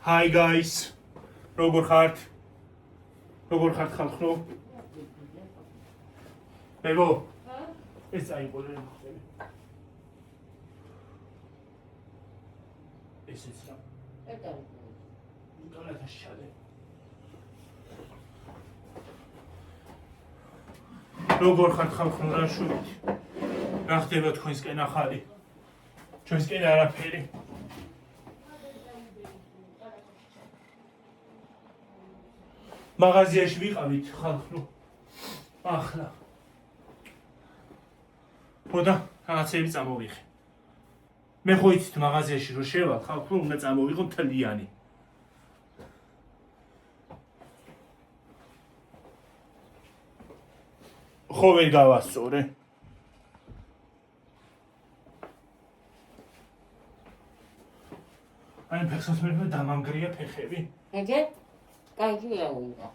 Hi guys. როგორ ხართ? როგორ ხართ ხალხო? ბებო. ეს აიყოლე მოხდები. ესეც რა. ნიკოლათა შადე. როგორ ხართ ხალხო რა შუით? რა ხდება თქვენსკენ ახალი? ჩვენსკენ არაფერი. მაღაზიაში ვიყავით ხალხო. ახლა. ხოდა რაღაცები წამოვიღე. მე ხო იცით მაღაზიაში რო შევალ ხალხო უნდა წამოვიღო მთლიანი. ხო ვერ გავასწორე. აი ფეხსაცმელმა დამამგრია ფეხები. ეგე? კაიგია უნდა.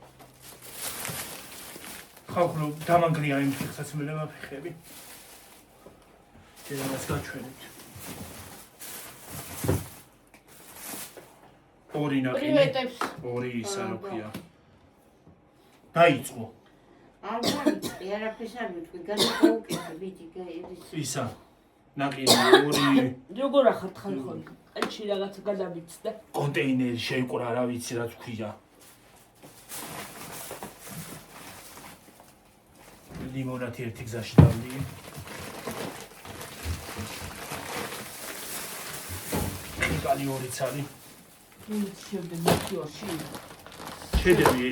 ხალხო დამამგრია იმ ფეხსაცმელმა ფეხები. შეიძლება გაჩვენებთ. ორი ნაკინი. ორი ისა რო ქვია. დაიწყო. არ ვიცი, არაფერს არ ვიტყვი, გადაუკეთე ბიჭი, ისა. ნაკინი ორი. როგორ ახართ ხალხო? აიში რაღაცა გადავიცდა. კონტეინერი შეიკვრა, რა ვიცი რა თქვია. ლიმონათი ერთი გზაში დავდიე. კალი ორი ცალი. შევდები მაქიოში. შედები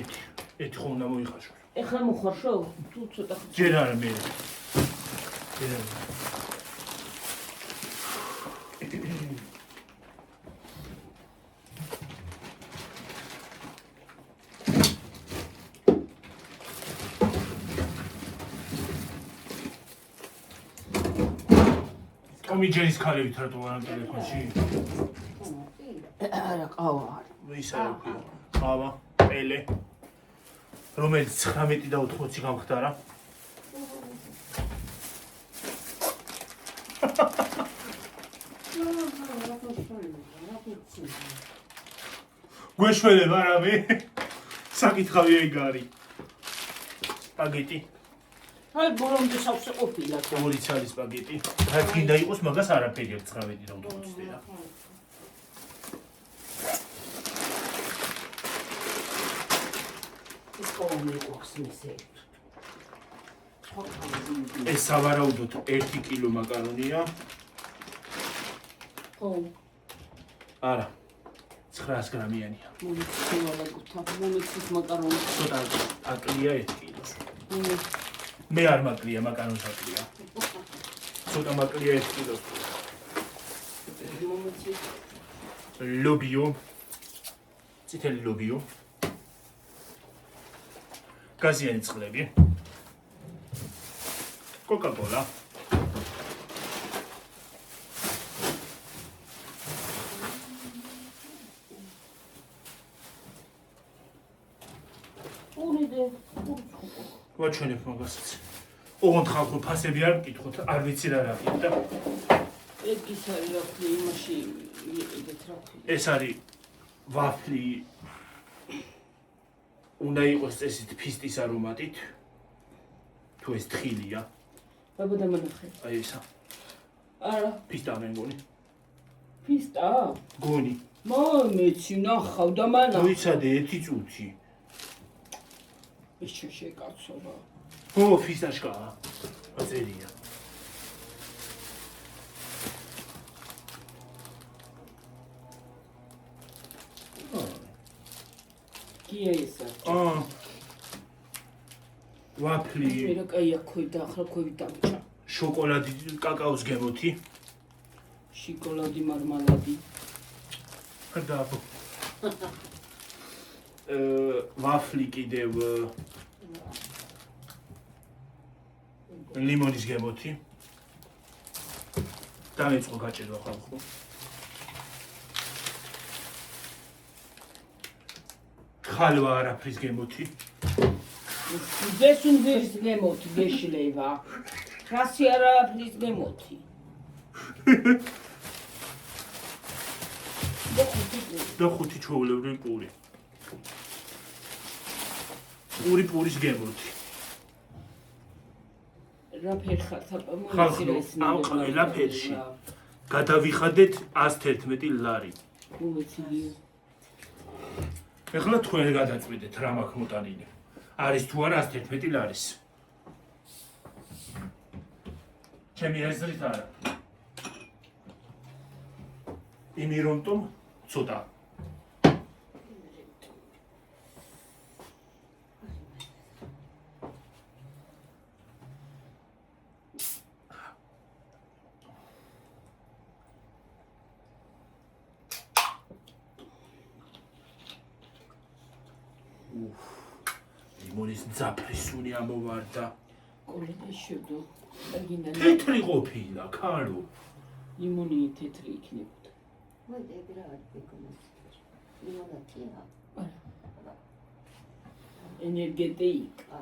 ერთი ხომ უნდა მოიხაშო. ეხლა მოხარშო? თუ ცოტა ხნით. ჯერ არა მე. ჯერ არა. კომი ჯერის ქალებით რატო არა ტელეფონში? არა, ყავა არა. ისა რა ქვია? ყავა, პელე. რომელიც 19 და 80 გამხდარა. გვეშველებ არავე? საკითხავი ეგარი. პაგეტი. აი ბოლომდე სავსე ყოფილა. ორი ცალის პაგეტი. რაც გინდა იყოს, მაგას არაფერი აქვს 19 და 80 და. ეს სავარაუდოდ 1 კილო მაკარონია. ხო. არა. 900 გრამიანია. მომიცის მაკარონი. ცოტა აკლია 1 კილოს. მე არ მაკლია მაკარონს აკლია. ცოტა მაკლია 1 კილოს. ლობიო. წითელი ლობიო. გაზიანი წყლები. კოკა-კოლა. ვაჩვენებ მაგასაც. ოღონდ ხალხო ფასები არ მკითხოთ, არ ვიცი რა რაკია და ეგ ის არის რა ქვია იმაში ვიყიდეთ რა ქვია. ეს არის ვაფლი. უნდა იყოს წესით ფისტის არომატით. თუ ეს თხილია. აბა დამანახე. აი ესა. არა, ფისტა მე მგონი. ფისტა? გონი. მეცი ნახავ და მანა. ვიცადე 1 წუთი. ეს შეკაცობა. ო ფისტაშკაა. აწერია. კია ისა? ვაფლი. მე რა კაია ქვიდა, ახლა ქვევით დამჭა. შოკოლადი, კაკაოს გემოთი. შოკოლადი, მარმალადი. და ვაფლი კიდევ ლიმონის გემოთი. დაიწყო გაჭედვა ხალხო. ხალვა არაფრის გემოთი. ეს უნდერის გემოთი გეშლება. რასი არაფრის გემოთი. და 5 ჩვეულებრივი პური. პურის გემოთი. რა ფერხართ აბა ხალხო, ამ ყველა ფერში გადავიხადეთ 111 ლარი. უმეცილი. ეხლა თქვენ გადაწყვეტეთ რა მაქვს მოტანილი. არის თუ არა 111 ლარის. ჩემი აზრით არა. იმირონტომ ცოტა. ლიმონის ძაფრისუნი ამოვარდა. კოლეჯში შევდო. აგინდა თეთრი ყოფილა, ქარო. ლიმონი თეთრი იქნებოდა. მოდი ეგ რა არის ბეკონას. ლიმონათია. ენერგეტიკა.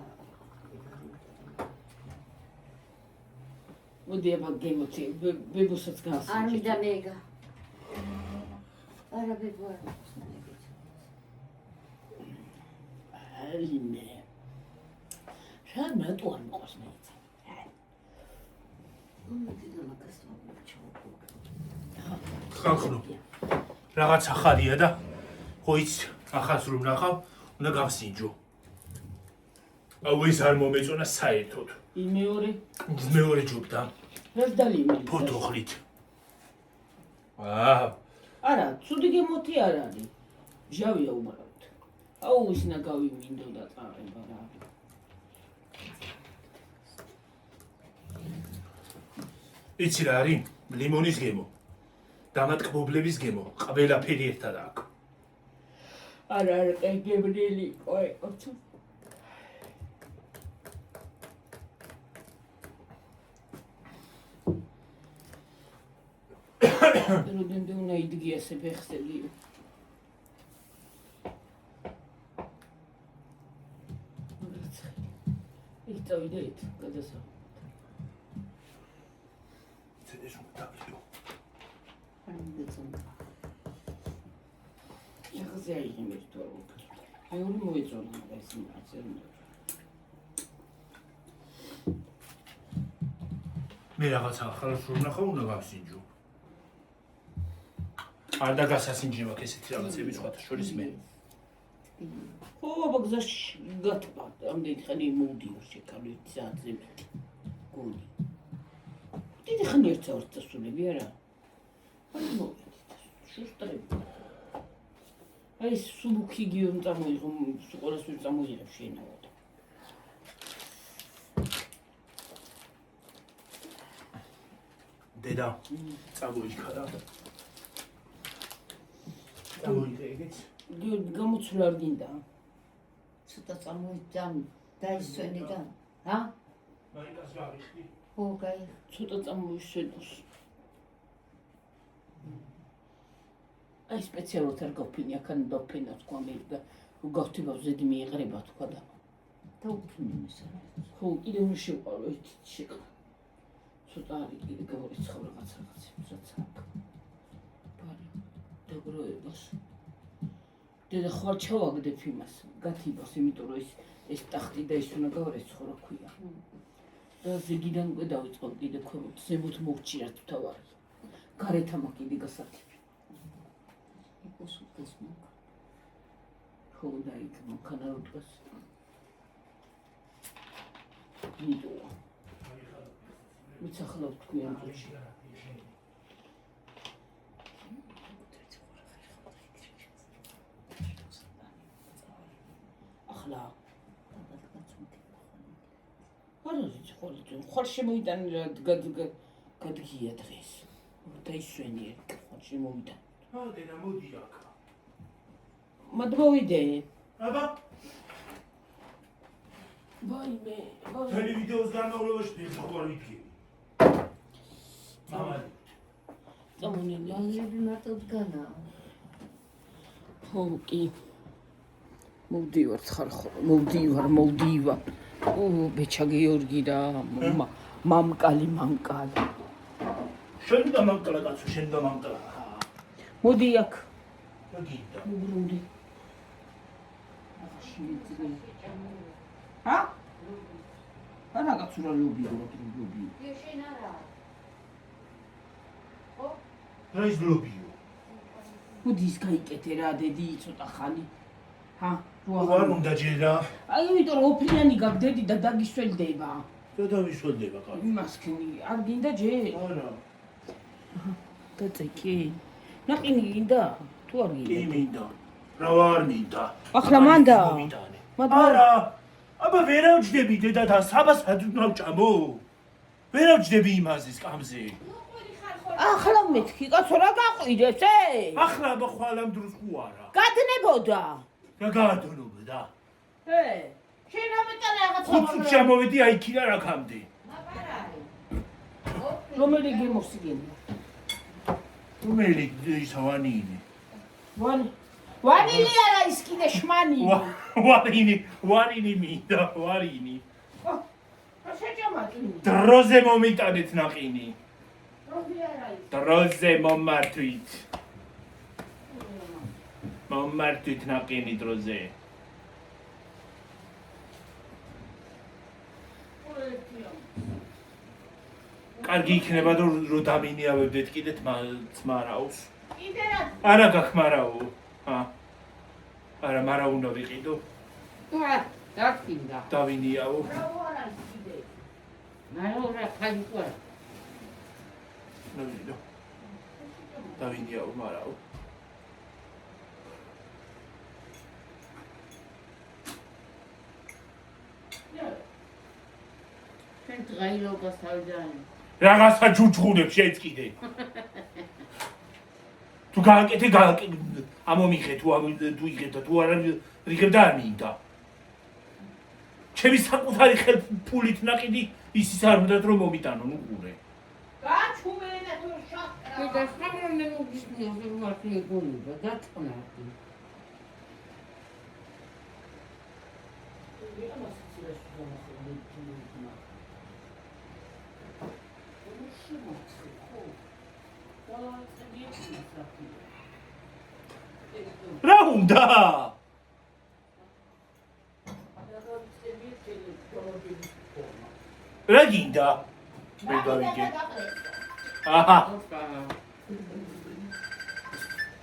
მოდი აბა გემოთი, ბებოსაც გასა. არ მინდა მეგა. არა ბებო არა. ალინე. რა მარტო არ მოყავს მე. ხალხო, რაღაც ახალია და ხოიც ახალს რომ ნახავ, უნდა გავსინჯო. აუ ეს არ მომეწონა საერთოდ. მეორე ჯობდა. რა დალიმი? ფოტოხლით. არა, ცუდი გემოთი არ არის. ჟავია უმალავთ. აუ ის ნაგავი მინდოდა წაება რა. იცი რა არის? ლიმონის გემო. დამატკბობლების გემო. ყველაფერი ერთად აქვს. არა, გემრიელი, ой, ოჩო. როდენდე უნდა იდგია ესე ფეხსელი. იქ წავიდეთ, გადასა. ცედეს უნდა დავიდო. ახლა აიღიმეთ თუ არა. მეორე მოეწონა ეს მაცერნა. მე რაღაცა ახალს რომ ნახავ, უნდა გავსინჯო. არ დაგასასინჯე მაქვს ესეთი რაღაცები სხვათა შორის მე. ხო, აბა გზაში გათბა, ამდენი ხანი მოვდიო შეკავით საათზე მეტი. გონი. დიდი ხანი ერთ საათს დასულები არა? აი მოვიდით. შუსტრები. აი სუბუქი გიომ წამოიღო, ყველას ვერ წამოიღებ შეენავა. დედა, წამოიქარა. წამოიღეთ. გამოცვლა არ გინდა. ცოტა წამოიძამ დაისვენი და რა? მაიკას გავიხდი. ხო, კაი. ცოტა წამოისვენოს. აი სპეციალურად არ გავფინი, აქან დავფინა თქვა მე და გავთიბა ზედი მიეყრება თქვა და დავფინე მისალა. ხო, კიდე უნდა შევყავრო ეს შეკა. ცოტა არის კიდე გავარიცხავ რაღაცებს, რაც აქვს. ბარი, დაგროებას. დედა ხარ ჩავაგდებ იმას, გათიბას, იმიტომ რომ ეს ტახტი და ის უნდა გავარიცხო რა ქვია. და ზეგიდან უკვე დავიწყო კიდე ქვემოთ, ზემოთ მოვჭირა თუ თავარი. გარეთ ამა კიდე გასათიბი. ეკოსუდეს მოკ. ხო, და იქ მანქანა როდოს. ნიდოა. მიცახლავ თქვი ამ წუთში. ახლა არა ვიცი ხარ შემოიტანე რა გადგია დღეს. და ისვენი ხარ შემოიტანე. დედა მოდი აქ. მადმოვიდე. აბა, ვაიმე, თელი ვიდეოს განმავლობაში ხარ ვიქი. მამალი. წამონილი. ლაღები მარტო დგანა. ხო, კი. მოვდივარ ხალხო, მოვდივარ. ბეჩა გიორგი და მამკალი. შენ და მამკლა კაცო, შენ და მამკლა. მოდი აქ. რა გინდა? უბრუნდი. აღაში მიძრე. ჰა? რაგაც რა ლობიო. შენ არა. ხო? რა ის ლობიო? უდის გაიკეთე რა დედი ცოტა ხანი. ჰა? ვარ უნდა ჯერა. აი იმიტომ რომ ოფლიანი გაგდედი და დაგისველდება. და დავისველდება კაცი. იმასქნი, არ გინდა ჯერ? არა. დაწეკი. ნაყინი გინდა? თუ არ კი გინდა? მინდა. რა ვარ მინდა. ახლა მანდა. არა. აბა ვერავჯდები დედათან საბასად უნდა ვჭამო. ვერავჯდები იმაზე სკამზე. ახლა მეთქი კაცო რა გაყვიდებს ახლა აბა ხვალ ამ დროს ხო არა. გადნებოდა. რა გაადონობდა? შენ ამეტანე რაღაც ხუთს შემოვედი აი იქიდან აქამდე. რომელი გემოსიგენი? რომელი ის ვანინი? ვანილი არა ის კიდე შმანი. ვარინი მინდა, ვარინი. რა შეჭამატინი? დროზე მომიტანეთ ნაყინი. რომელი არა ის? დროზე მომართვით. მომართვით ნაყინი დროზე. კარგი იქნება რომ დამინიავებდეთ კიდე თმარაოს. კიდე რა? არა გახმარაო. არა, მარა უნდა ვიყიდო. დაგინდა. დავინიავო. რა არა ის კიდე? მარა ხალი ყურა. ნავიდო. დავინიავო მარაო. შენ დღაილობას თავიდან. რაღაცა ჯუჯღუნებ შეც კიდე. თუ გააკეთე ამომიხე თუ იღებ და თუ არა რიგებ და არ მინდა. ჩემი საკუთარი ხელფულით ნაყიდი ისიც არ უნდათ რომ მომიტანონ უყურე. გაჩუმენა თუ შახტა. და ხამრა მე მოგისმია რომ მარტი ეგონება დაწნარდი. რა უნდა? რა გინდა? მე გავიგე. აჰა.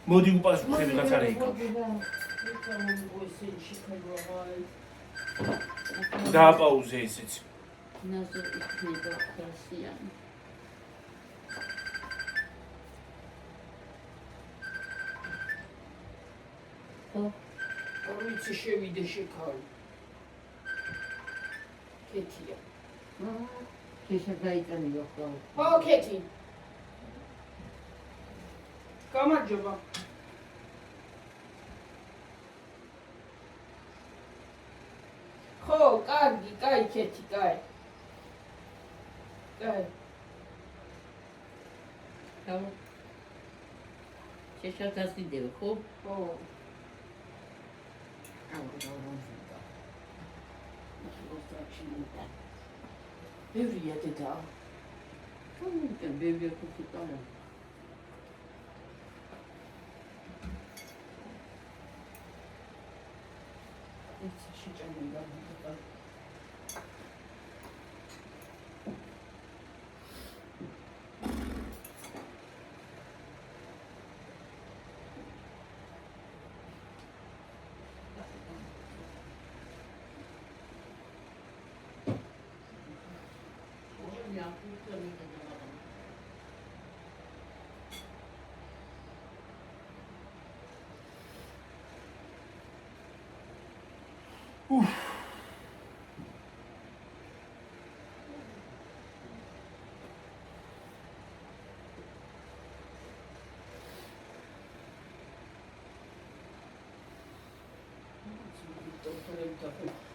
მოდი უპასუხები კაცარი იქ. დააპაუზე ისიც. ნაზო იქნება ხასიანი. ვიცი შევიდე შეკავი. კეთია. შეშა გაიტანიო ხო? ხო, კეთი. გამარჯობა. ხო, კარგი, კაი, კეთი, კაი. კაი. შეშა გასიდევ ხო? ხო. ბევრია დედა. ბევრია ხუთი კარა. ეს შეჭამდა დედა.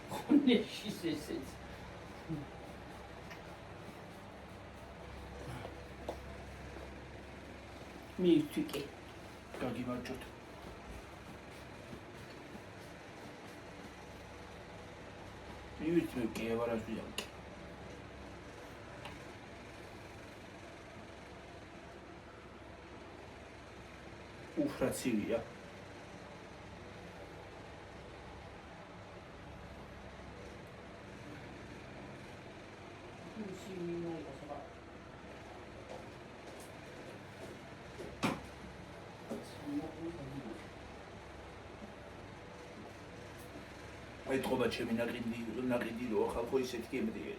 ხონეშის ესეც. მივთვიკე. გაგიმარჯოთ. მივთვიკე, ვარასვია. უფრაცივია. აი თყობა ჩემი ნაყიდი რო ხალხო ისეთი გემრიე.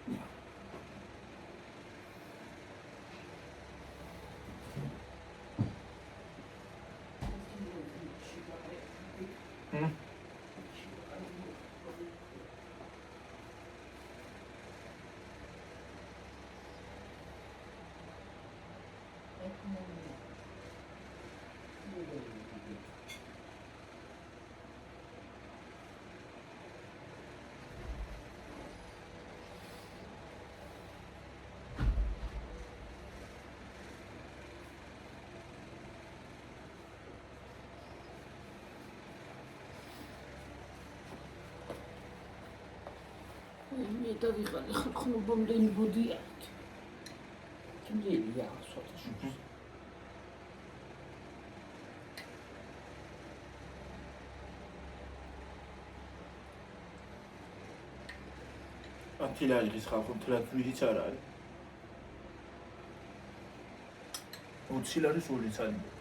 მე დავიღალე ხნობამდე იმბოდიათ. Kimliği sotuşmuş. Antilalgis xalqım თლათვიიც არ არის. უცილარის ულიც არის მოდის.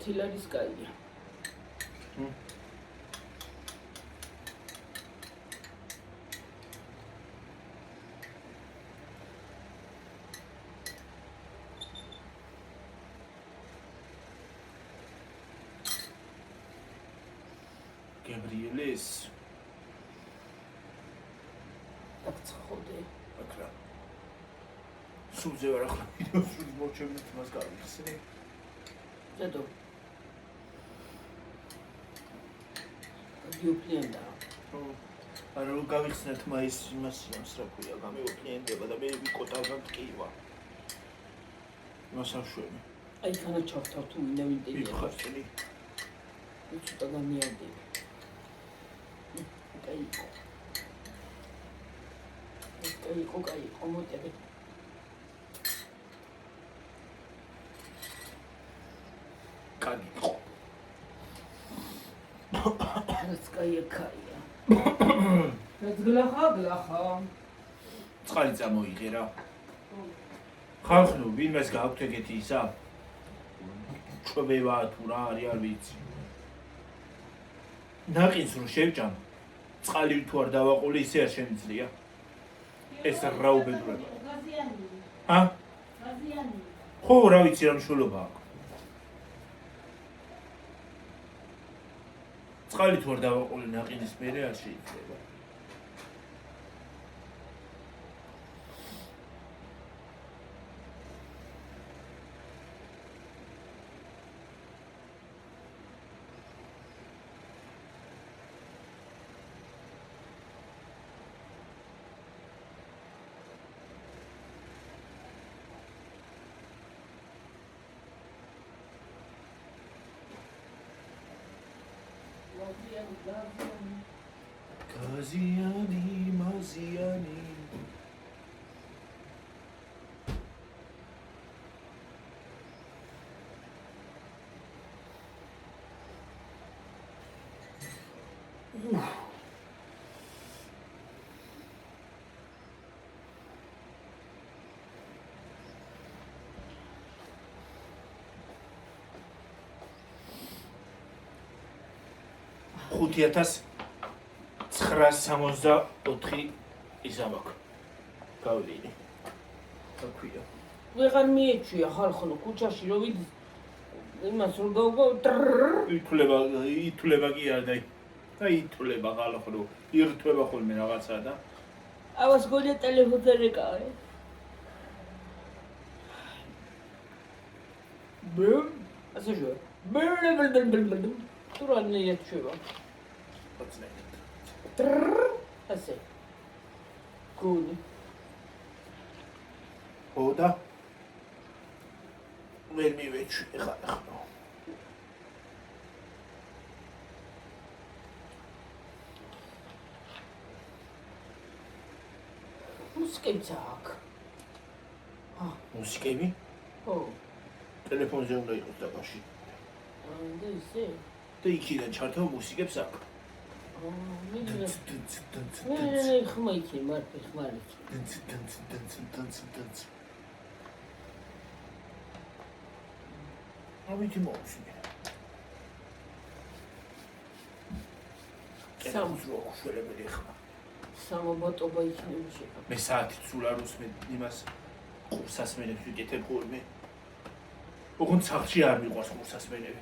ათილარის კაია. Gabrielis. Აკცხოდე. აკრა. სულზე ვარ ახლა ვიდეოს სულ მოჩემით მას გავიხსნი. ზედო. გიოფლიენდა. არა რომ გავიხსნათ მაის იმას რა ქვია გამეოფლიენდება და მე ვიკოტავდა ტკივა. მასავშვები. აი ხანა ჩავთავ თუ მინდა ვინტელი. ვიხარწლი. ცოტა გამიარდები. კაი, მოტები. კაი. რაც კაია. რაც გლახა. წყალი წამოიღე რა. ხალხო, ვინმეს გააქვთ ეგეთი ისა? ჭვება თუ რა არის არ ვიცი. ნაყინს რო შევჭამ, წყალი თუ არ დავაყოლე ისე არ შემიძლია. ეს რა უბედურება. ჰა? ხო, რა ვიცი რა მშულობა აქვს. წყალი თუ არ დავაყოლე ნაყინის მერე არ შეიძლება. Gaziani, Maziani. Ხუთიათას 964 ისაბაკ. გავიდი. თქვია. ვეღარ მიეჩვია ხალხო ქუჩაში რომ ვიდ იმას რომ გავგო ითვლება კი არა და ითვლება ხალხო რომ ირთვება ხოლმე რაღაცა და ავას გოლია ტელეფონზე რეკავე. ბრ ასე ჟო. ბრ თურანი ეჩვება. ასე. გული. ოდა ვერ მივეჩვი ხალხო. მუსკებიც აქვს. მუსიკები? ხო. ტელეფონზე უნდა იყოს დაკავშირი. და ისე? და იქიდან ჩართო მუსიკებს აქ. მე ხმაიქი მარტო ხმარიქი. ამითი მოვშინე. სამზრო შველებელი ხმა. სამობოტობა იქნება შეკა. მე საათი სულ არ უსმენ იმას ყურსასმენებს ვიკეთებ ხოლმე. ოღონდ სახლში არ მიყვარს ყურსასმენები.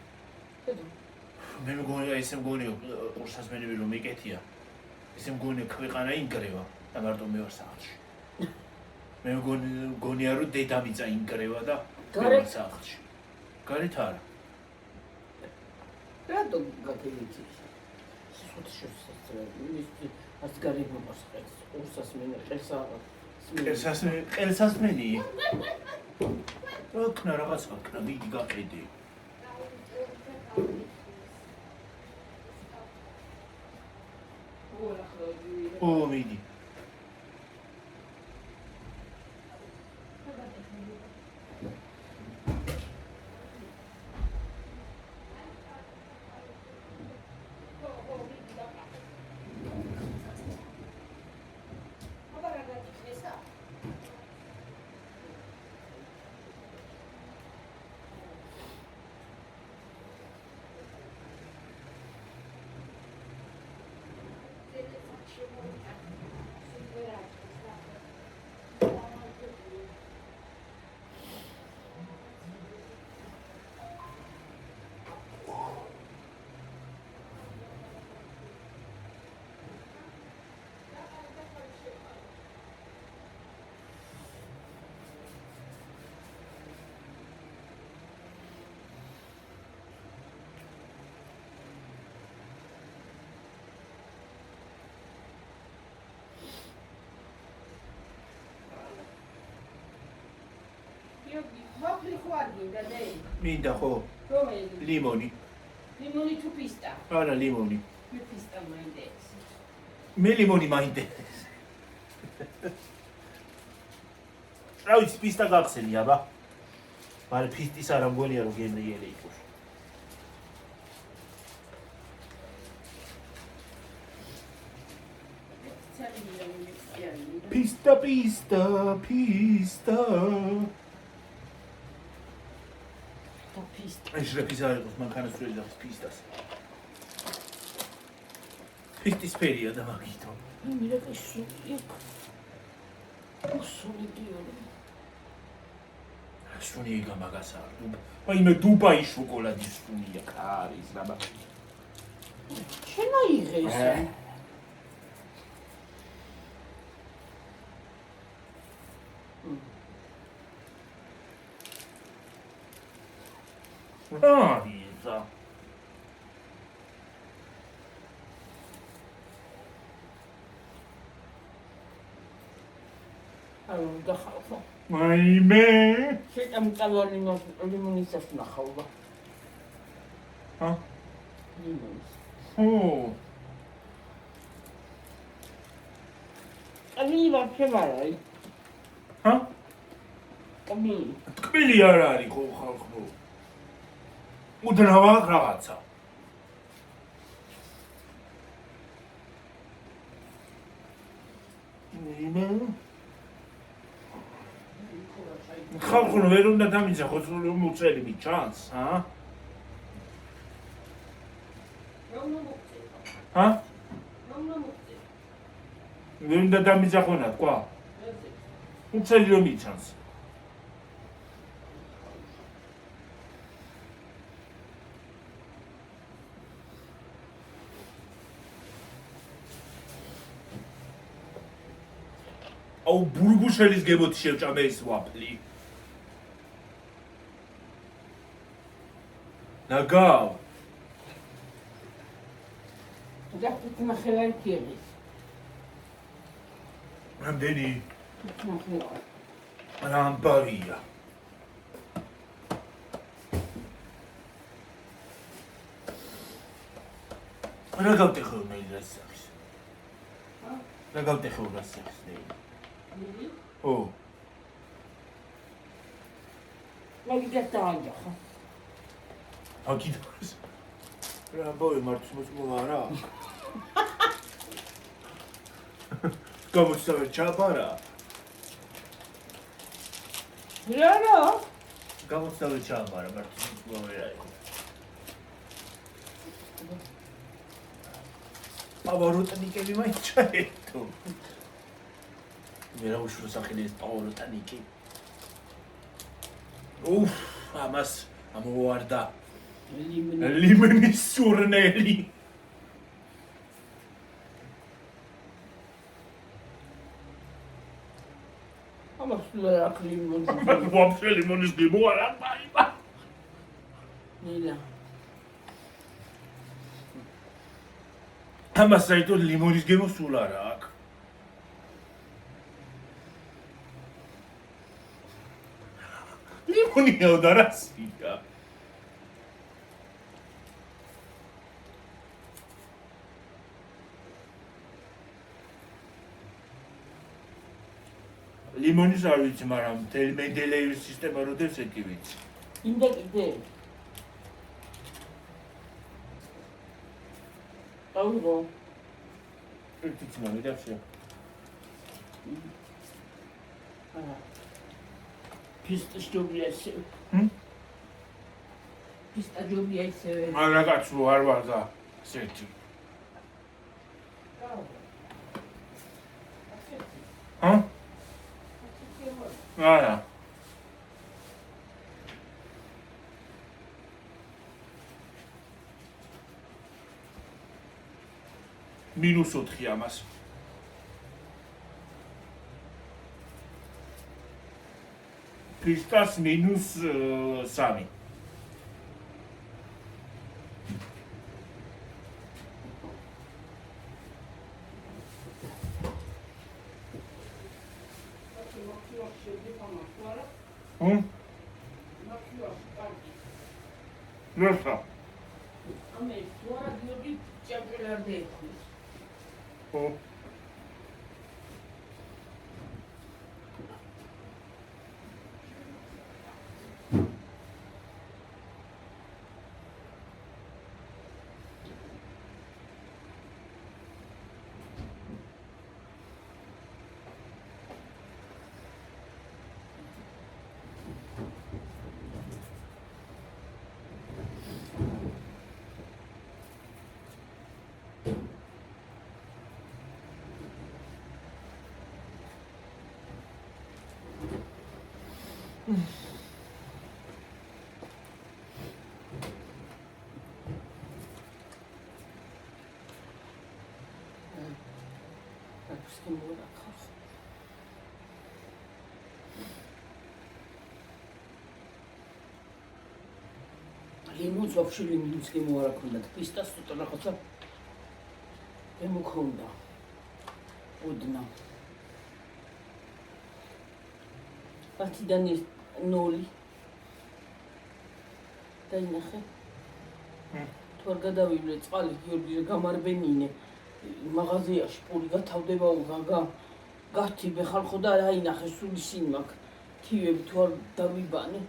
მე მგონია ესე მგონია ყურსასმენები რომ მიკეთია. ესე მგონია ქვეყანა ინგრევა და მარტო მე ვარ სახლში. მე მგონია რომ დედამიწა ინგრევა და მე ვარ სახლში. გარეთ არა. რატო გაგეიქი? სულ შესაძლებელი ას გარეგო მოსყეს ყურსასმენი ყელსასმენი ოკნა რაღაც ოკნა მიდი გაყიდი ო მიდი მინდა ხო? ლიმონი. ლიმონი თუ პისტა? არა, ლიმონი. მე პისტა მაინდექს. მე ლიმონი მაინდექს. რა ვიცი, პისტა გახსენი აბა. მაგრამ პისტის არ ამგონია რომ გენრიელი იყოს. Pista. ეს რეფის არ იყოს, მანქანასწველი და პისტას. პისტის ფერია და მაგითო. მე რეკში იქ. უსული გიორი. სუნი გამაგასა. აი მე დუბაი შოკოლადის სუნია კარის რაბა. შენა იღეს. Isa. Allora, da khawfa. Maime. Shit am qalani limoni safna khawba. Ha? Limoni. Oh. Ani va chevarai. Ha? Kami. Tqbili არ არის ხო ხალხო. უდნავა რაღაცა. ხალხო ვერ უნდა დამიძახო რომ უწელი მიჩანს, ჰა? ჰა? ვერ უნდა დამიძახონა თქვა? უწელი რომ მიჩანს. აუ ბურგუშელის გემოთი შევჭამე ეს ვაფლი. ნაგავ. და ნახევარი კირი. რამდენი? ნახევარი. რამბავია. რა გავტეხო მე რასახს? რა გავტეხო რასახს ნე? ო. მაგიდას დაანჯახა. აგიდას. რა ბოი მართვის მოწმობა არა? გამოსავე ჩაბარა. რა? გამოსავე ჩაბარა მართვის მოწმობა რა იყო. პავაროტანიკები მაინც ჩაერთო. მე რა უშუალო სახელი ეს პავაროტანიკი. უფ, ამას ამოვარდა. ლიმონის სურნელი. ამას რა ლიმონი. ვაფშე ლიმონის გემო არა მაიმა. ნილა. ამას საერთოდ ლიმონის გემო სულ არა აქვს. ლიმონია და რასია? ლიმონის არ ვიცი, მაგრამ მენდელეევის სისტემა როდესაც ეკი ვიცი. ინდა კიდე. აუგო. ერთი ძმა მიდახშია. პისტაჟიობია ისე. პისტაჟიობია ისე. მაგრამ კაცო არ ვარ და ესეთი. ჰა? არა. -4 ამას. Pistas -3. Nessa. Ame, fora de champion dele. ლიმონს ვაფშე ლიმონის გემო არ აქვს. პისტას თუ რაღაცა ემოქონდა. ოდნა. პარტიდან 0. დაინახე. თუ არ გადავივლე წყალი გიორგი გამარბენინე. მაღაზიაში პური გათავდება გათიბე ხალხო და დაინახე სული სინ მაქვს. თივები თუ არ დავიბანე.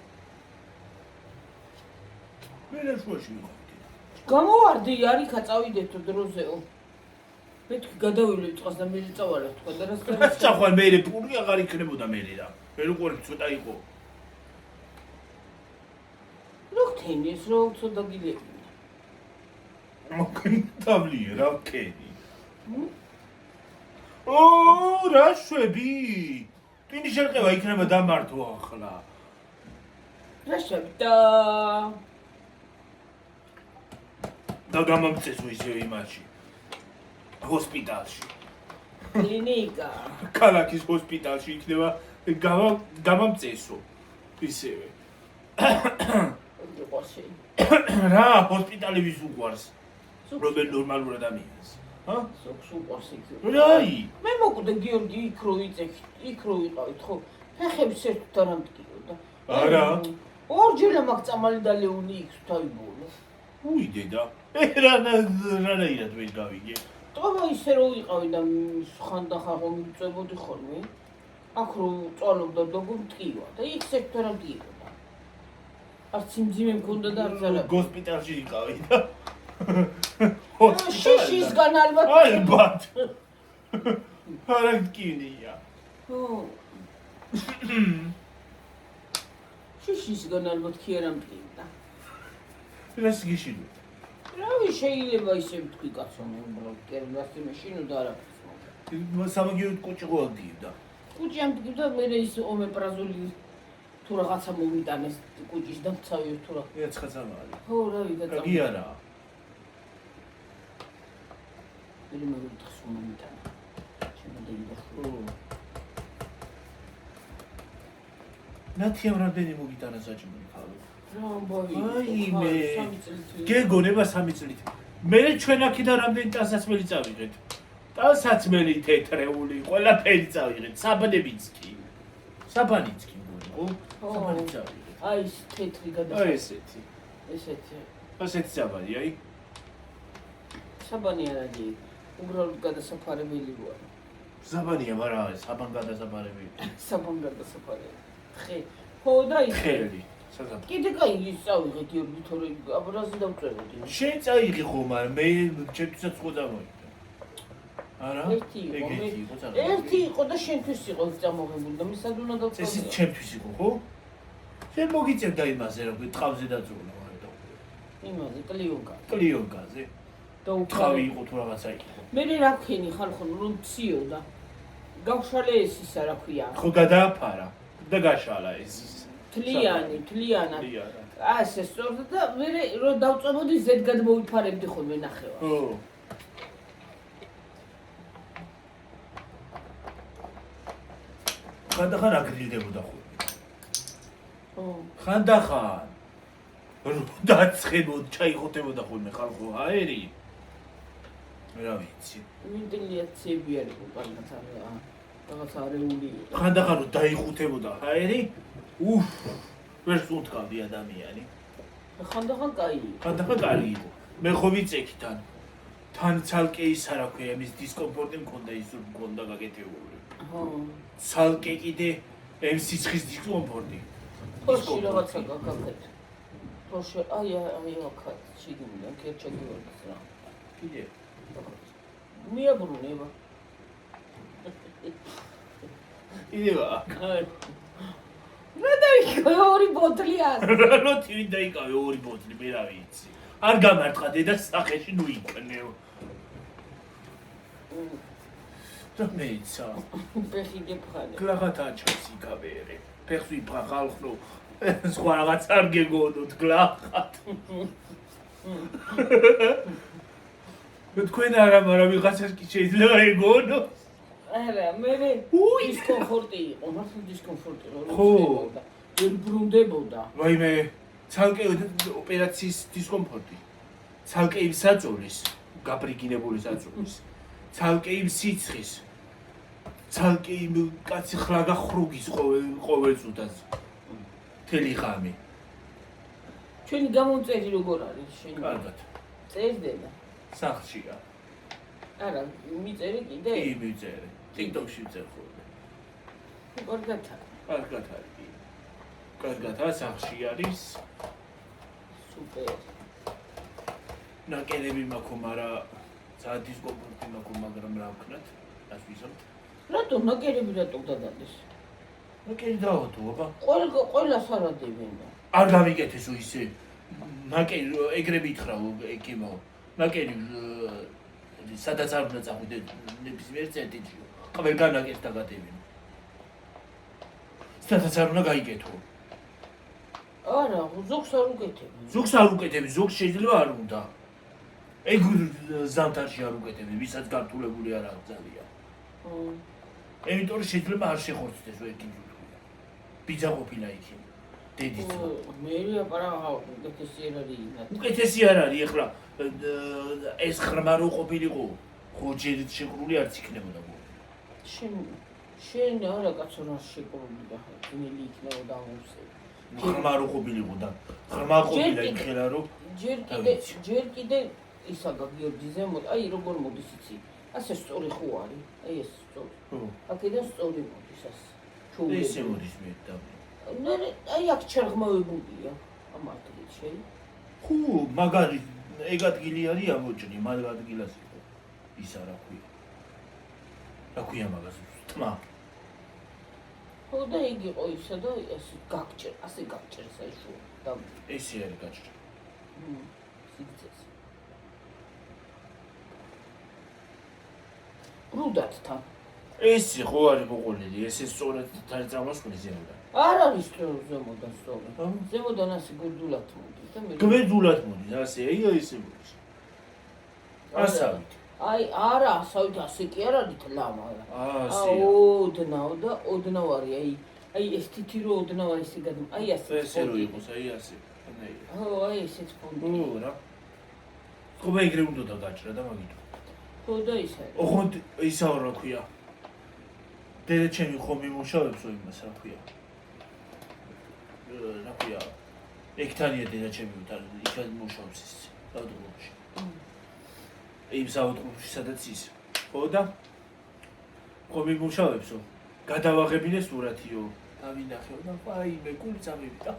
მე რა შუაში მივხვდი. გამოვარდი არიქა წავიდეთო დროზეო. მე თქვი გადავივლე წყალს და მე წავარე თქვა და რა წახვარ მე პური აღარ იქნებოდა მე რა. მე როგორ ცოტა იყო. როქთენი ეს რო ცოტა გილები. მოკენ დაბლიე რა კენი. ო რა შვები. ტვინი შერყევა იქნება დამართო ახლა. რა შევიდა? და გამომწესო ისე იმაში. ჰოსპიტალში. კლინიკა. ქალაქის ჰოსპიტალში იქნება გამომწესო. ისევე. რა ჰოსპიტალი ვის უყვარს? რომელ ნორმალურ ადამიანს? ჰა? სოქს უყვარს იქ. რაი? მე მოკვდა გიორგი იქ რო იწეხით, იქ რო ვიყავით ხო? ფეხები საერთოდ არ ამტკიოდა. არა. ორჯერ მაგ წამალი და ლეონი იქ თავიბოლო. უი დედა. რანაირად ვერ გავიგე. ტოვა ისე რო ვიყავი და ხანდახან მიწებოდი ხოლმე. აქ რო წვალობდა და გუმტკივა და იქ საერთოდ არ ამტკიოდა. არც სიმძიმე მქონდა და არც არა. გოსპიტალში იყავი და შიშისგან ალბათ. ალბათ. არა გკინია. ხო. შიშისგან ალბათ კი არ ამტკინდა. რას გიშინო? რავი შეიძლება ისე ვთქვი კაცო მე უბრალოდ კერლასი მეშინო და არაფერს. სამაგიეროდ კუჭი ყოლდიოდა. კუჭი ამტკინდა მე ის ომეპრაზოლი თუ რაღაცა მომიტანეს კუჭის და მცავი თუ რა. ეცხაცამალი. ხო რავი გაწამო. კი არა. მე მოგიტახს მომიტანა. შემდეგი და ხო. ნათი ამ რამდენი მოგიტანა საჭმელი ხალხო. რა ამბავი. აი მე გეგონება 3 წლით. მე ჩვენ აქედან რამდენი ტანსაცმელი წავიღეთ. ტანსაცმელი თეთრეული, ყველაფერი წავიღეთ, საბანებიც კი. საბანიც კი მგონი, ხო? საბანი წავიღეთ. აი ეს თეთრი გადა. აი ესეთი. ესეთი. ასეთი საბანი, აი. საბანი არ არის. უბრალოდ გადასაფარებელი ვარ. საბანია, მაგრამ არის საბან გადასაფარებელი. საბან გადასაფარებელი. ხე. ხო და ის ხელი. სადაც. კიდე კაი ის წავიღე გიორგი თორე აბრაზი დავწეროდი. შენ წაიღე ხო, მაგრამ მე ჩემთვისაც ხო წამოიღე. არა? ერთი იყო, ეგეთი იყო წამო. ერთი იყო და შენთვის იყო წამოღებული და მისად უნდა დავწერო. ეს ჩემთვის იყო, ხო? შენ მოგიწევდა იმაზე, რომ ტყავზე დაძულა, მაგრამ იმაზე კლიონკა. კლიონკაზე. და ტყავი იყო თუ რაღაცა იყო. მე რა ვქენი ხალხო რომ ციოდა. გავშალე ეს ისა რა ქვია. ხო გადააფარა და გაშალა ეს. თლიანად. თლიანად. ასე სწორდა და მე რო დავწამოდი ზედგად მოვიფარებდი ხოლმე ნახევარს. ხო. ხანდახან აგრილდებოდა ხოლმე. ხო. ხანდახან. რომ დაცხებოდ, ჩაიხოთებოდა ხოლმე ხალხო აერი. რა ვიცი. ვენტილიაციები არის უკანაც არა. რაღაც არეული. ხანდახან რომ დაიხუთებოდა აერი, უფ, ვერ სუნთქავდი ადამიანი. ხანდახან კაი. ხანდახან კარი იყო. მე ხო ვიცექი თან ცალკე ის არა ქვია, იმის დისკომფორტი მქონდა, ის მქონდა გაკეთებული. ხო. ცალკე კიდე სიცხის დისკომფორტი. თოში რაღაცა გაკეთეთ. თოში აი აქ შიგნიდან კერჩაგივარდეს რა. კიდე მიაბრუნება. იდევა. რა დაიქო ორი ბოთლი არ. რა ნოტივი დაიკავე ორი ბოთლი, მე რა ვიცი. არ გამარტყა დედას სახეში ნუ იქნეო. რა მეცა. ფეხი გეფხანე. გლაღათა ჩასი გავერე. ფეხს ვიფხა ხალხო. სხვა რაღაც არ გეგონოთ გლაღათ. თქვენ არა, მაგრამ ვიღაცას კი შეიძლება ეგონოს. არა, მე უი. დისკომფორტი იყო, მართლა დისკომფორტი რო ხო. ვერ ბრუნდებოდა. ვაიმე, ცალკე ოპერაციის დისკომფორტი. ცალკე იმ საწოლის, გაბრიგინებული საწოლის. ცალკე იმ სიცხის. ცალკე იმ კაცი ხლაგა ხრუგის ყოველ წუთას. მთელი ღამე. ჩვენი გამომწერი როგორ არის შენ? კარგად. წერდება. სახლშია. არა, მიწერე კიდე? კი, მიწერე. TikTok-ში ვწერ ხოლმე. კარგად. კარგად არის. კარგად, სახლში არის. სუპერ. ნაკელები მაქვს, მაგრამ ძალიან დისკომფორტი მაქვს, მაგრამ რა ვქნათ? ას ვიზამთ. რატო ნაკერები რატო დადადეს? ნაკელი დავადო, აბა. ყველას არ ადებენ. არ გამიგეთესო ისე. ნაკელი ეგრები ითხრა ეკიმო. ნაკელი სადაც არ უნდა წახვიდე ნებისმიერ ცენტრში. ყველგან ნაკელს დაგადებინო. სადაც არ უნდა გაიგეთო. არა, ზოგს არ უკეთებ. ზოგს არ უკეთები, ზოგს შეიძლება არ უნდა. ეგ ზამთარში არ უკეთები, ვისაც გართულებული არ აქვს ძალიან. იმიტომ რომ შეიძლება არ შეხორცდეს ეგ იძულება. ბიძა ყოფილა იქ. დედიც. მე აპარაღა უკეთესი არ არის. უკეთესი არ არის, ეხლა ეს ხრმა რო ყოფილიყო, ხო ჯერ შეკრული არც იქნებოდა. შენ არა კაცო რა შეკრული და ძნელი იქნებოდა ამოსე. ხრმა რო ყოფილიყო და ხრმა ყოფილა იქლა რომ ჯერ კიდე ისაგა გიორგი ზემოთ, აი როგორ მოდის იცი. ასე სწორი ხო არის? აი ეს სწორი. ხო. აქედან სწორი მოდის ასე. ისე მოდის მე და. აი აქ ჩერღმავებულია. ამ ადგილით შეი. ხუ მაგარი ეგ ადგილი არის ამოჭრი მაგ ადგილას იყო ისა რა ქვია მაგას თმა ხო და იგი იყო ისა და ასე გაგჭერს აი შუა და ესე არის გაჭრა სიგრძეს რუდათთან ეს ხო არის მოყოლილი ესე სწორად თარი წამოსული ზემოდან არ არის ზემოდან სწორად ზემოდან ასე გურდულად მოდის და მე გვერდულად მოდის ასე აი ესე მოდის ასავით აი არა ასავით ასე კი არ არის ლამა ასე ოდნავ და ოდნავ არის აი ეს თითი რო ოდნავ არის ისე გადმ აი ასე ესე რო იყოს აი ასე ხო აი ესეც ფონდი ო რა ხომ ეგრე უნდა გაჭრა და მაგით ხო და ისე ოღონდ ისა რა ქვია დედა ჩემი ხომ იმუშავებსო იმას რა ქვია რა ქვია ექთანია დედა ჩემი უთან იქად მუშაობს ის საავტობუსში იმ საავტობუსში სადაც ის ხო და ხომ იმუშავებსო გადავაღებინე სურათიო დავინახეო და აი მე გული წამივიდა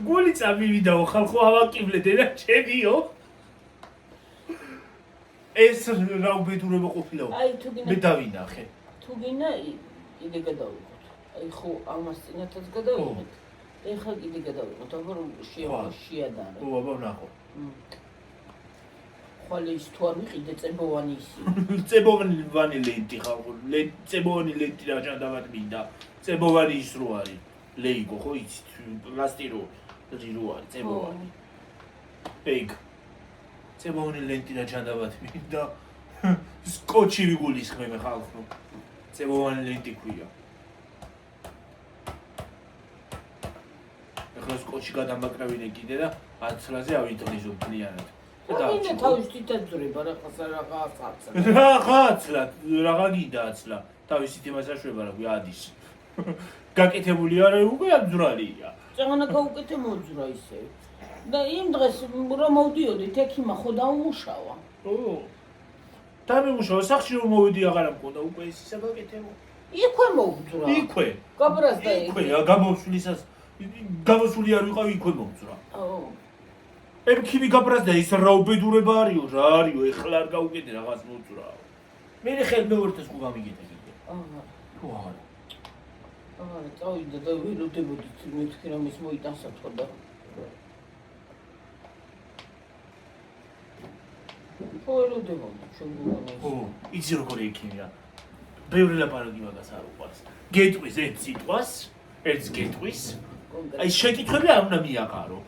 გული წამივიდაო ხალხო ავაკივლე დედა ჩემიო ეს რა უბედურება ყოფილაო აი თუ გინდა მე დავინახე თუ გინდა კიდე გადავიღოთ აი ხო ამას წინათაც გადავიღოთ ეხლა კიდე გადავიღოთ აბა რომ შეადარე ო აბა ნახო ხვალე ის თუ არ ვიყიდე წებოვანი ისი წებოვანი ლენტი ხალხო წებოვანი ლენტი რა ჭანდავად მინდა წებოვანი ის რო არის ლეიგო ხო იცი პლასტირო რო არის წებოვანი ეგ წებოვანი ლენტი რა ჭანდავად მინდა სკოჩი ვიგულისხმე მე ხალხო წებოვანი ლენტი ქვია ეხლა სკოჩი გადამაკრავინე კიდე და 10 წლაზე ავითრიზო ბლიანად და თავის თითაძრება რაღაცა რაღა გიდააცლა თავისით იმას აშვება რა გვი ადის გაკეთებული არა უკვე აძრალია წაღანა გაუკეთე მოძრა ისე და იმ დღეს რომ მოვდიოდით ექიმა ხო დაუმუშავა ო დამიმუშავა სახში რომ მოვიდი აღარ მქონდა უკვე ის ისა გაკეთებო იქვე მოვძრა იქვე გაბრას და იქვე გამოსვლისას გამოსული არ ვიყავი იქვე მოვძრა ეგ ქიმი გაბრას და ის რა უბედურება არისო რა არისო ეხლა არ გაუკეთე რაღაც მოძრა მე ხელმეორთეს ხო გამიგეთე კიდე ხო არა წავიდა და ველოდებოდით მეთქი რომ ის მოიტანსათო და ხო ველოდებოდი შეგუგონე ო იცი როგორი ექიმია ბევრი ლაპარაკი მაგას არ უყვარს გეტყვის ერთ სიტყვას ერთს გეტყვის აი შეკითხვები არ უნდა მიაყარო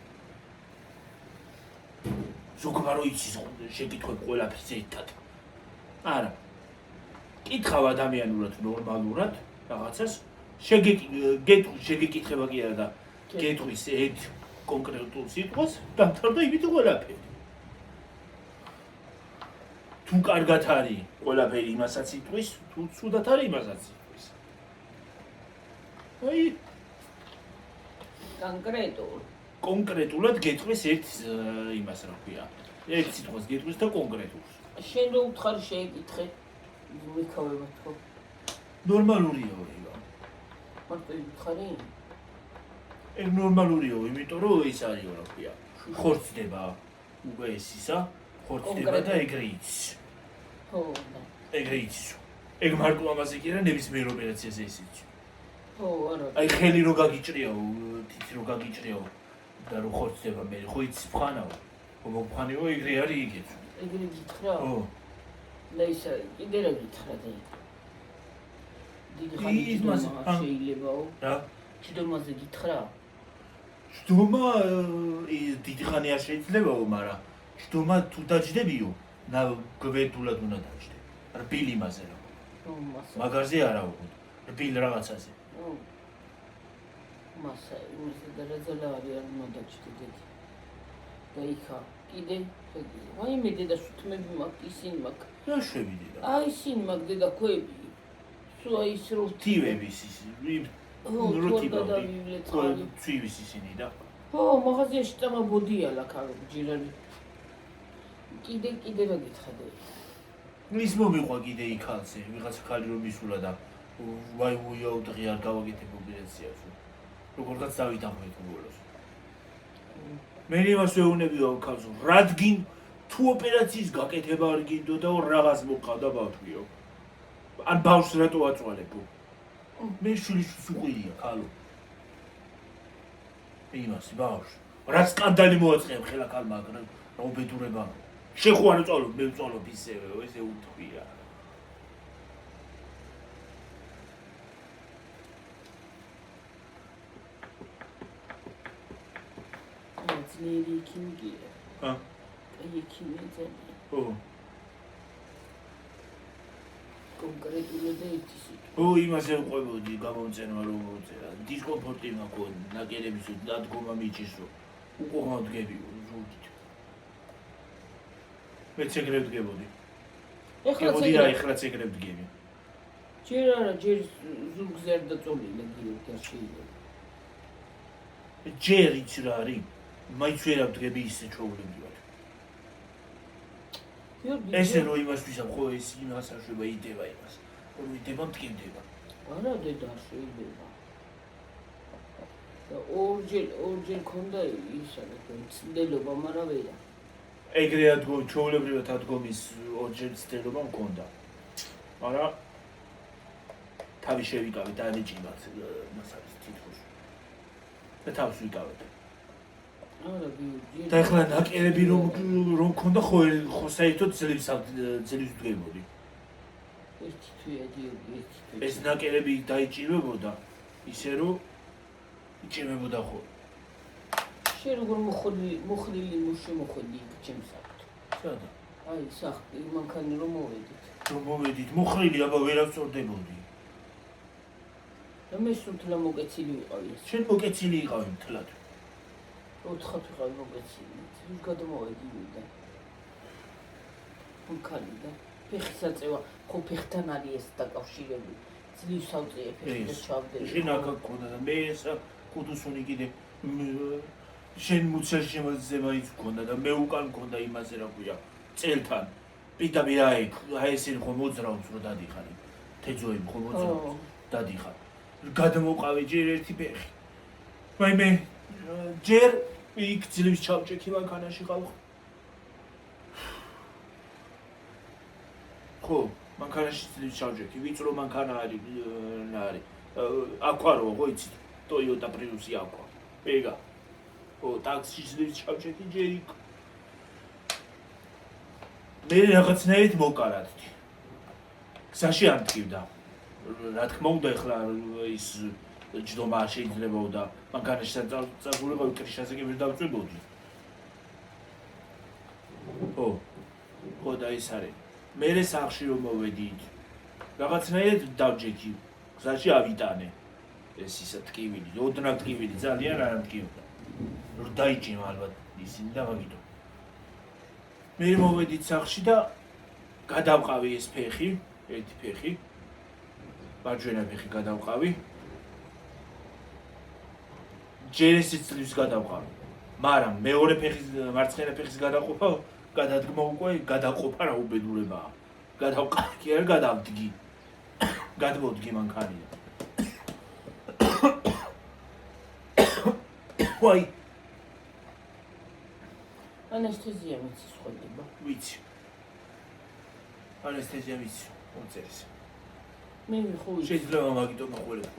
ზოგადად იცის შეკითხვები ყველაფერს ერთად არა კითხავ ადამიანურად ნორმალურად რაღაცას შეგეკითხება კი არა და გეტყვის ერთ კონკრეტულ სიტყვას დამთავრდა იმით ყველაფერი თუ კარგად არის ყველაფერი იმასაც იტყვის თუ ცუდად არის იმასაც იტყვის აი კონკრეტულად გეტყვის ერთ იმას რა ქვია ერთ სიტყვას გეტყვის და კონკრეტულს შენ რო უთხარი შეეკითხე მიქავებათ ხო ნორმალურია ეგ მარტო უთხარი ეგ ნორმალურია იმიტომ რომ ის არისო რა ქვია ხორცდება უკვე ეს ისა ხორცდება და ეგრე იცის ხო ეგრე იცის ეგ მარტო ამაზე კი არა ნებისმიერ ოპერაციაზე ისიც ხო არა აი ხელი რო გაგიჭრიაო თითი რო გაგიჭრიაო და რო ხორცდება მე ხო იცი ფხანაო ხო მოფხანიო ეგრე არის იგეც ეგრე გითხრა ო და ისა კიდე რა გითხრა და დიდი ხანი შეიძლებაო რა ჯდომაზე გითხრა ჯდომა დიდი ხანი არ შეიძლებაო მაგრამ ჯდომა თუ დაჯდებიო გვერდულად უნდა დაჯდე რბილ იმაზე რა მაგარზე არა უყოდ რბილ რაღაცაზე მასა იმისა და რა არის არ უნდა დაჯდე და იქა კიდე აი მე დედა სუთმები მაქვს ისინი მაქვს რა შევიდე და აი ისინი მაქვს დედა ქვები სულ აი ის რო თივების ის როტიბავი ცუივის ისინი და ხო მაღაზიაში წამაბოდია ლაკარო ჯირანი კიდე რა გითხრა ის მომიყვა კიდე იქალზე ვიღაცა ხალი რომ ისულა და ვაი უიაუტღი არ გავაკეთებ ოპერაციას როგორღაც დავიტანხმეთ ბოლოს. მე იმას ვეუბნებიო ქალს, რადგან თუ ოპერაციის გაკეთება არ გინდოდა რაღაც მოყავდა ბავშვიო. ან ბავშვს რატო აწვალებო? მე შვილიშვილს უყურია ქალო. იმას ბავშვს. რა სკანდალი მოაწყია ხელა ქალმა, რა უბედურება. შეხო არ წვალობ, მე ვწვალობ ისევე, ესე უთქვია. ძლიერი იქიმგია. ა? იქიმეძე. ო. კონკრეტულად ეთისი. ო, იმაზე ვყვებოდი, გამომწერმა რომ მოწერა. დისკომფორტი მაქვს, ნაკერების დადგომა მიჭისო. უკუღმა ვდგებიო, ზურგით. მეც ეგრე ვდგებოდი. ეხლაც ეგრე ვდგები. ჯერ არა, ჯერ ზურგზე არ დაწოლილი გიორგი არ შეიძლება. ჯერ იცი რა არის? მაინც ვერ ავდგები ისე ჩვეულებრივად. ესე რომ იმას ვისამ, ხო ეს იმას აშვება იდება იმას. რომ იდება მტკინდება. არა დედა არ შეიძლება. და ორჯერ ქონდა ისა და ცდელობა, მაგრამ ვერა. ეგრე ჩვეულებრივად ადგომის ორჯერ ცდელობა მქონდა. მაგრამ თავი შევიკავე და ანიჭიბათ მასალის თითქოს. და თავს ვიკავებ. არა და ეხლა ნაკერები რომ მქონდა ხო საერთოდ ძლივს ვდგებოდი. ერთი თვეა გიორგი, ერთი თვე. ეს ნაკერები დაიჭირებოდა ისე რომ იჭირებოდა ხო. შენ როგორ მოხრილი მოხვედი იქ ჩემს საქმე. სადა? აი სახტი მანქანი რომ მოვედით. რომ მოვედით, მოხრილი აბა ვერ ავწორდებოდი. და მე სულთლა მოკეცილი ვიყავი ეს. შენ მოკეცილი იყავი მთლად. 4 ვიყავი მოკეცილი. ის გადმოვედი და მანქანი და ფეხის აწევა, ხო ფეხთან არის ეს დაკავშირებული. ძლივს ავწიე ფეხი და ჩავდე. შენ აქ გქონდა და მე ეს კუდუსუნი კიდე შენ მუცელში შემოძე მაინც გქონდა და მე უკან გქონდა იმაზე რა ქვია წელთან. პირდაპირ აი ესენი ხო მოძრაობს რომ დადიხარი. თეძოები ხო მოძრაობს დადიხარ. გადმოვყავი ჯერ ერთი ფეხი. მაი მე ჯერ იქ ძლივს ჩავჭექი მანქანაში ხალხ. ხო, მანქანაში ძლივს ჩავჭექი, ვიწრო მანქანა არის, აკვარო, ხო იცით, Toyota Prius-ი აკვა. ეგა. ხო, ტაქსში ძლივს ჩავჭექი ჯერ იქ. მე რაღაცნაირად მოკარათდი. გზაში არ მткиვდა. რა თქმა უნდა ეხლა ის ჯდომა შეიძლებოდა მანქანაში წაგულიყავი კრიშაზე კი ვერ დავწვებოდი. ხო და ის არის. მე სახში რომ მოვედით. რაღაცნაირად დავჯექი. გზაში ავიტანე. ეს ისა ტკივილი, ოდნავ ტკივილი, ძალიან არ მткиვდა. რომ დაიჭიმა ალბათ ისინი და მაგითო. მე მოვედით სახში და გადავყავი ეს ფეხი, ერთი ფეხი. მარჯვენა ფეხი გადავყავი. ჯერ ესეც ძლივს გადავყავი. მაგრამ მეორე ფეხის მარცხენა ფეხის გადაყოფა გადადგმა უკვე გადაყოფა რა უბედურებაა. გადავყავი კი არ გადავდგი. გადმოვდგი მანქანიდან. ვაი. ანესთეზია მიცის ხოლმე. ვიცი. ანესთეზია ვიცი. მოწერეს. მე ხო შეიძლება მაგითო მოყოლებ.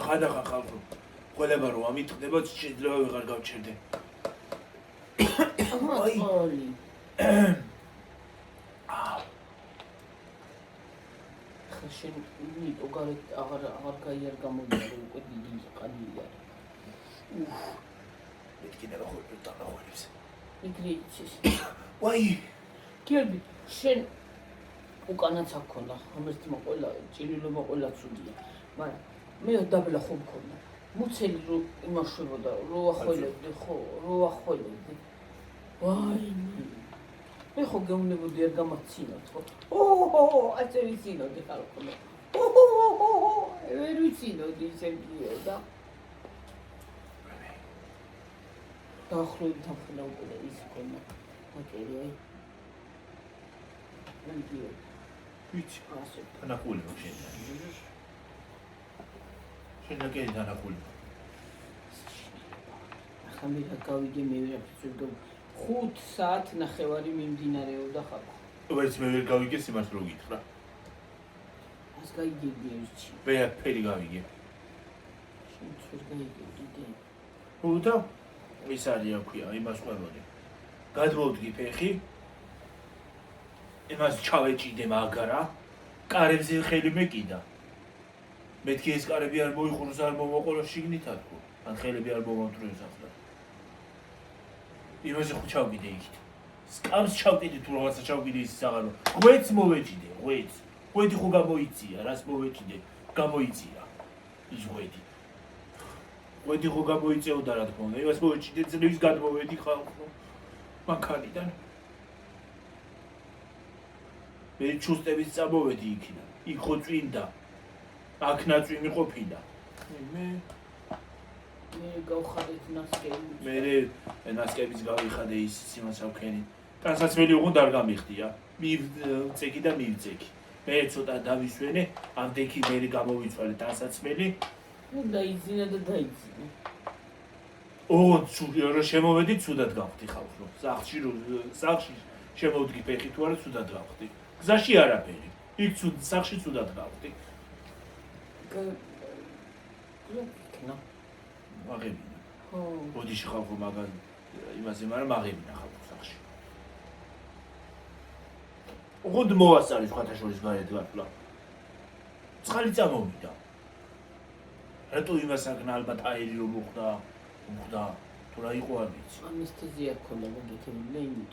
ხადახა ხალხო. ყოლება რომ ამიტყდება შეიძლება ვეღარ გავჩერდე. აი. შენ ნიტო გარეთ აღარ გაიარ გამოდიო უკვე დიდი ყანია. მეთქინება ხო დავაყოლებს. მიგრიცის. ვაი. გიორგი, შენ უკანაც აქ ქონდა, ამერტმა ყოლა, ჭირილობა ყოლა ცუდია. მაგრამ მე დაბლა ხო მქონდა. მუცელი რო იმაშვებოდა, რო ახველებდი, ხო, რო ახველებდი. ვაი. მე ხო გეუნებოდი არ გამაცინოთ, ხო? ასე ვიცინოდი ხალხო. ვერ ვიცინოდი ისევ და დაახლოებით ახლა უკვე ის ქონა. აკერი აი. ვიდეო. ვიცი, ასე. თანახულება შენ. შენაკერი დანახული. ახლა მე რა გავიგე მე ვერაფერს ვერ 5 საათ ნახევარი მიმდინარეობდა ხალხო. ვერც მე ვერ გავიგე სიმართლე რო გითხრა. ას გაიგები ერთში. მე ფერი გავიგე. შენ ვერ გაიგებდი. ოდა ის არის აქვია, იმას ყველანი. გადმოვდგი ფეხი. იმას ჩავეჭიდე მაგრა. კარებზე ხელი მეკიდა. მეთქი ეს კარები არ მოიხუროს არ მომოყოლოს შიგნით ათქო. ან ხელები არ მომავთროს ახლა. იმაზე ხო ჩავგიდე იქით. სკამს ჩავკიდე თუ რაღაცა ჩავკიდე ის საღარო. ღვეც მოვეჭიდე, ღვეც. ღვედი ხო გამოიწია, რას მოვეჭიდე? გამოიწია. ის ღვედი. ღვედი ხო გამოიწეოდა რა თქმა უნდა. იმას მოვეჭიდე, ძლივს გადმოვედი ხალხო. მანქანიდან. მე ჩუსტების წამოვედი იქიდან. იქ ხო წვინდა. აქ ნაწვიმი ყოფილა. მე გავხადეთ ნასკები. მე ნასკების გავიხადე ის სიმასავქენი. ტანსაცმელი უღუნ არ გამიხდია. მივწეკი და მივწეკი. მე ცოტა დავისვენე, ამდექი მე გამოვიცვალე ტანსაცმელი. დაიძინა და დაიძინა. ოღონდ რა შემოვედი, ცუდად გავხდი ხალხო. სახლში შემოვდგი ფეხი თუ არა ცუდად გავხდი. გზაში არაფერი. იქ სახლში ცუდად გავხდი. მაღებინა. ხო. ბოდიში ხალხო მაგალ იმაზე, მაგრამ მაღებინა ხალხო სახში. უღუნ მოასწარი სხვათა შორის გარეთ გაფლა. წყალი წამოვიდა. რატო იმას აკნა ალბათ აირი რომ მოხდა თუ რა იყო არ ვიცი. ანესთეზია ქონდა მოგეთემილა იმით.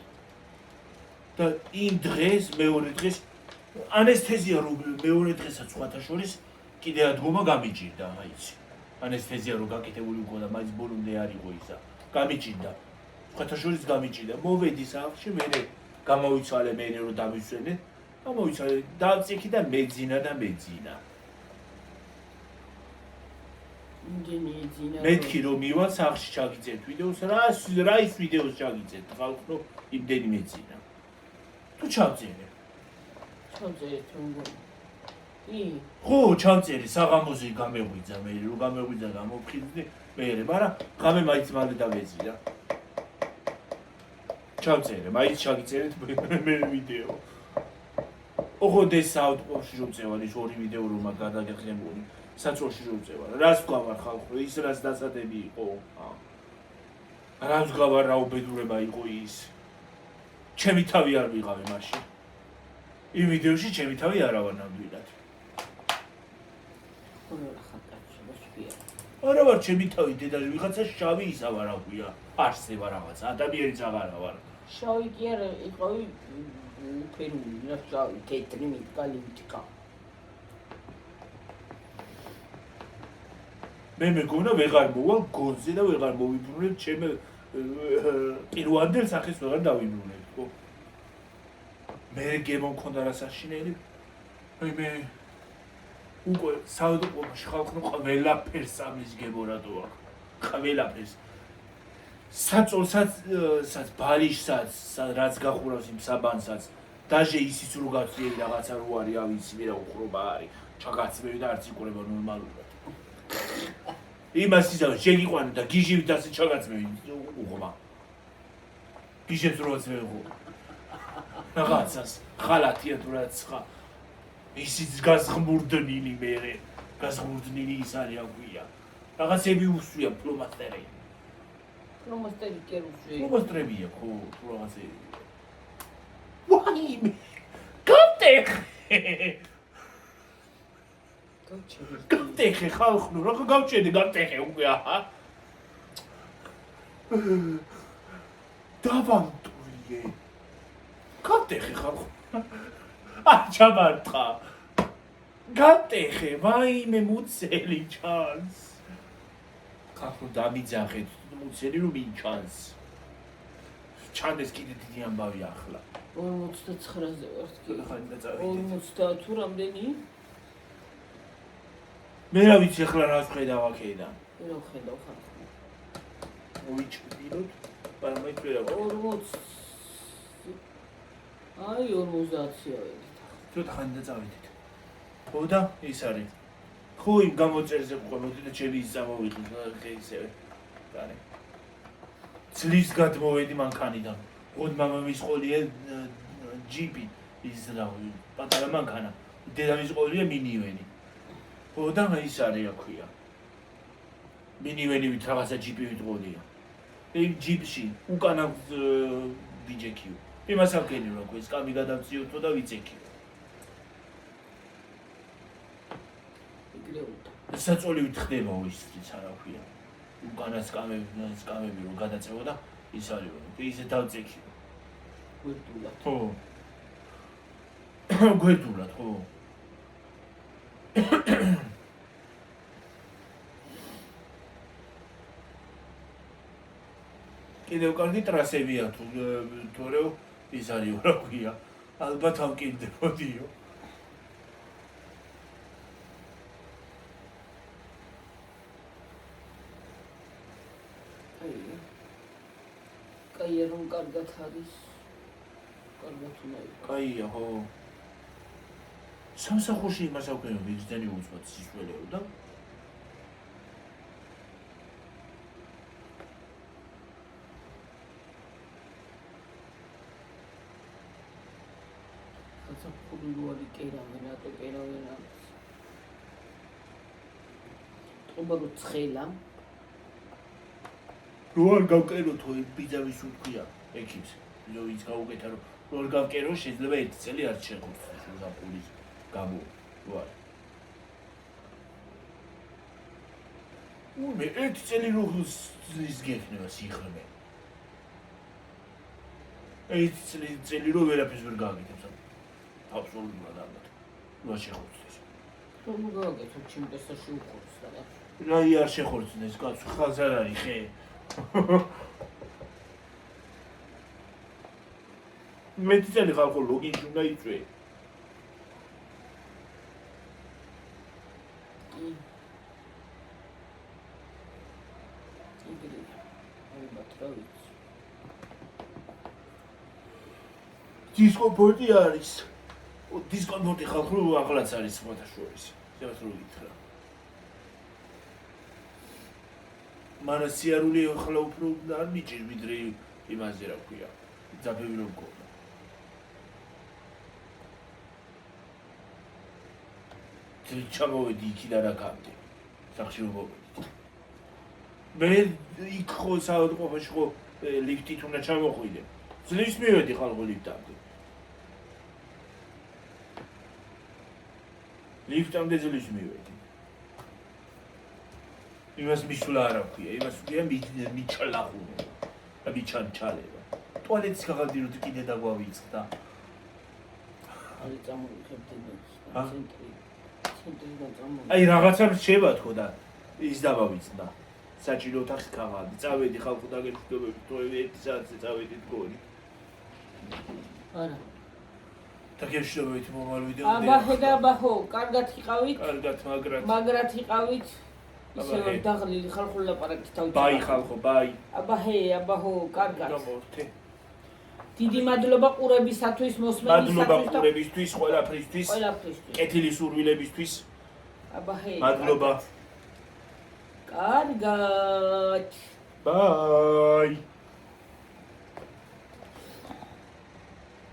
და იმ დღეს მეორე დღეს ანესთეზია რომ მეორე დღესაც სხვათა შორის კიდე ადგომა გამიჭირდა აიცი. ანესთეზია რო გაკეთებული მქონდა, მაინც ბოლომდე არ იყო ისა. გამიჭირდა. სხვათა შორის გამიჭირდა. მოვედი სახლში, მე გამოვიცვალე მე რო დავისვენე. გამოვიცვალე, დავწიქი და მეძინა. იმდენი ეძინა. მეთქი რომ მივა სახლში ჩაგიწეთ ვიდეოს, რა ის ვიდეოს ჩაგიწეთ, ხალხო, იმდენი მეძინა. თუ ჩავწერე. ჩავწერეთ რომ ხო, ჩავწერე, საღამოზე გამეღვიძა მე, რომ გამეღვიძა გამოფხიზდი, მაგრამ ღამე მაინც მალე დავეძინა. ჩავწერე, მაინც ჩაგიწერეთ მე ვიდეო. ოღონდ ეს საავტობუსში რომ წევარ, ის ორი ვიდეო რომ გადაგეხმებული, საწოლში რომ წევარ. რას ვგავარ ხალხო, ის რას დასადები იყო? რას ვგავარ, რა უბედურება იყო ის? ჩემი თავი არ ვიღავე მაშინ. იმ ვიდეოში ჩემი თავი არა ვარ ნამდვილად. არა ვარ ჩემი თავი დედალი ვიღაცა შავი ისა ვარ აღვია არსება რაღაცა ადამიანიც აღარა ვარ შავი კი არა იყავი ფერული რა შავი თეთრი მიტკალი მიტკა მე მეგონა ვეღარ მოვალ გონზე და ვეღარ მოვიბრუნებ ჩემ პირვანდელ სახეს ვეღარ დავიბრუნებ ხო მე გემონქონდა რა საშინელი მე უკვე საავტობუსში ხალხო ყველაფერს ამის გებორადო აქ ყველაფერს საწოლსაც ბალიშსაც რაც გახურავს იმ საბანსაც დაჟე ისიც რო გაწიერი რაღაცა რო არის ავიცი მე რა უხრობა არის ჩაგაცმევი და არც იყურება ნორმალურად იმას იზავ შეგიყვანი და გიჟივით ასე ჩაგაცმევი უღმა გიჟებს რო აცმევი რაღაცას ხალათია თუ რაც ხა ისიც გაზღმურდნილი მერე გაზღმურდნილი ის არის აგვია რაღაცები უსვია ფლომასტერი კი არ უსვია ფლომასტრებია ხო თუ რაღაცები ვაიმე გავტეხე ხალხო რა გავჩენე გავტეხე უკვე აჰა დავამტვრიე გავტეხე ხალხო ჩამარტყა გავტეხე ვაიმე მუცელი ჩანს ხალხო დამიძახეთ მუცელი რომ მიჩანს ჩანდეს კიდე დიდი ამბავი ახლა 49-ზე ვარ კი 50 თუ რამდენი მე რა ვიცი ახლა რა ვხედავ აქედან რა ვხედავ ხალხო მოვიჭრილოთ პარამეტრები 40 აი 50-ია ვედი ცოტა ხანი და წავიდეთ ხო და ის არის ხო იმ გამოწერზე ყვემოდი და ჩემი ის წამოვიღე ისევე. კარი. ძლივს გადმოვედი მანქანიდან. ხოდ მამამის ყოლია ჯიპი ის რავი, პატარა მანქანა. დედამის ყოლია მინივენი. ხო და ის არის აქვია. მინივენივით რაღაცა ჯიპი ვიტყოდია. იმ ჯიპში უკანა ვიჯექიო. იმას აღგენი რომ ეს კამი გადავწიოთო და ვიწექიო. საწოლივით ხდებაო ის არაფია. უკანას კამები რომ გადაწევო და ის არის რომ ისე დავწექიო. გვერდულად. ხო. გვერდულად, ხო. კიდევ კარგი ტრასებია თორე ის არის რა ქვია. ალბათ ამკინდებოდიო. კაია რომ კარგად არის. კარგად უნდა იყოს. კაია, ხო. სამსახურში იმას აქვეყნებ ვიძდენი უცბად სისულელეო და ხურულვარი კერავენ, რატო კერავენ ამას. თუმცა ცხელა რო არ გავკეროთო ბიძავის უთქვია ექიმს. რო ის გაუკეთა რომ რო არ გავკერო შეიძლება 1 წელი არ შეხოს ზაფხულის გამო. რო არ. მე 1 წელი რო ის გექნება სიხრმე. 1 წელი რო ვერაფერს ვერ გააკეთებს. აბსოლუტურად ალბათ. რა შეხორცდეს. რომ გავაკეთო ჩემდესაში უხორცს და რა არ შეხორცდეს კაცო ხალს არ არის ხე. მეტი წელი ხალხო ლოგინში უნდა იწვე. დისკომფორტი არის. დისკომფორტი ხალხო ახლაც არის სხვათა შორის. შეიძლება რომ ითხრა. მარა სიარული ახლა უფრო არ მიჭირ ვიდრე იმაზე რა ქვია. ძაბები რომ გქონდა. ჩამოვედი იქიდან აქამდე. სახში რომ მოვედი. მე იქ ხო საავადმყოფოში ხო ლიფტით უნდა ჩამოხვიდე. ძლივს მივედი ხალხო ლიფტამდე. ლიფტამდე ძლივს მივედი. იმას მისვლა არ აქვს, იმას ვქია მიჩალახუნე. და მიჩანჩალება. ტუალეტის გაღადიროთ კიდე დაგვავიწყდა. აი წამოვიხებდი ცენტრი. ცენტრიდან წამოვიდე. აი რაღაცა რჩება თქო და ის დავავიწყდა. საჭირო ოთახის ქაღალდი. წავედი ხალხო დაგეხვდებები, თუ 1 საათზე წავედი გონი. არა. დაგეშოვეთ მომალვიდე. აბაჰე და აბაჰო, კარგად იყავით? კარგად, მაგრად იყავით? ისევ დაღლილი ხალხო ლაპარაკით თავი. ბაი ხალხო, ბაი. აბაჰე, აბაჰო, კარგად. გამორთე. დიდი მადლობა ყურებისათვის, მოსმენისათვის. მადლობა ყურებისთვის, ყველაფრისთვის. ყველაფრისთვის. კეთილი სურვილებისთვის. აბაჰე. მადლობა. კარგად. ბაი.